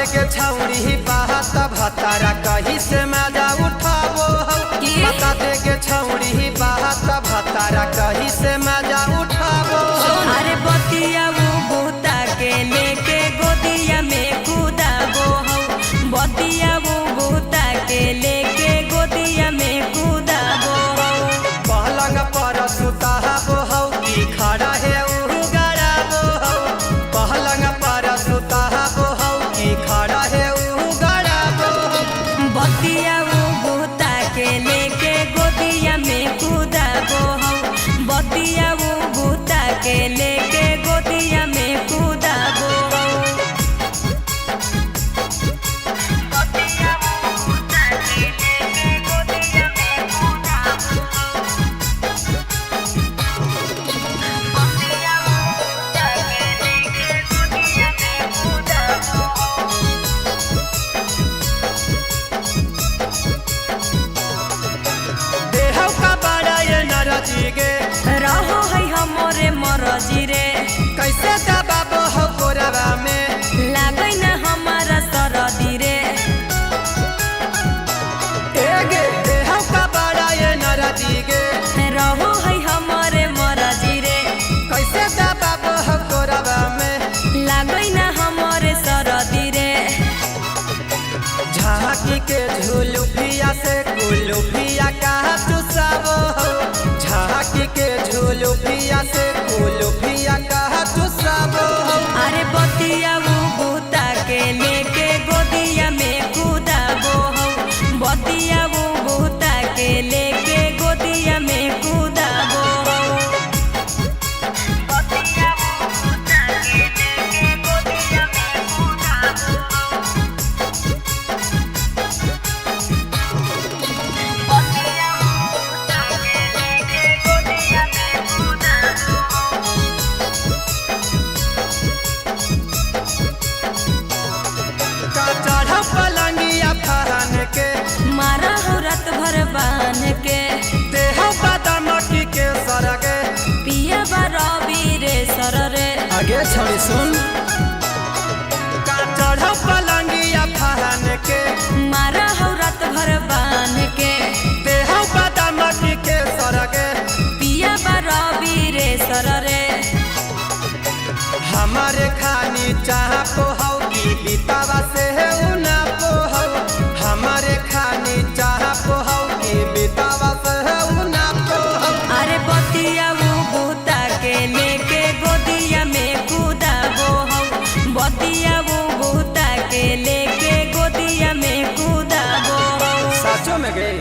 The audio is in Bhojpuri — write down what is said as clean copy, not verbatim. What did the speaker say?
के छौरी बात भतारा कहीं से मजा उठाबो बता दे के छौरी बात भतारा कहीं से मजा उठाबो। अरे बतिया वो बूता के लेके गोदिया में कूदाबो बतिया वो बूता के लेके गोदिया में कूदाबो। पलंग पर सुताबो की खड़ा है उगाड़ाबो पलंग पर सुताबो की खड़ा है उगाड़ाबो। बतिया वो बूता के लेके गोदिया में कूदाबो बतिया वो बूता के लेके गोदिया में कूदाबो। रहो है हमरे मरजी रे कैसे दबाबो हो कोरबा में लागै न हमारा सरदी रे। एगे देहौ का बड़ा ये नरजी गे रहो है हमरे मरजी रे कैसे दबाबो हो कोरबा में लागै न हमरे सरदी रे। झांकी के झुलुफिया से कुलुफिया कहा चुसाबो झांकी के झुलुफिया से कुलुफिया कहा चुसाबो। अरे बतिया वो बूता के लेके गोदिया में कूदाबो बतिया वो बूता के लेके गोदिया में कूदाबो। पलंगिया फहन के मारा हो रात भर बान के देह बादाम के सरगे पिया रवि रे सर रे। आगे छोड़ी सुन चढ़ पलंगिया फहन के मारा हो रात भर बान के देह बादाम के सरगे पिया रवि रे सर रे। हमारे खानी चाह पोहौ की बितावा से है उना पोहौ हमारे खानी चाह पोहौ की बितावा से है उना पोहौ। अरे बतिया वो बूता के लेके गोदिया में कूदाबो बतिया वो बूता के लेके गोदिया में कूदाबो। साचो में गई।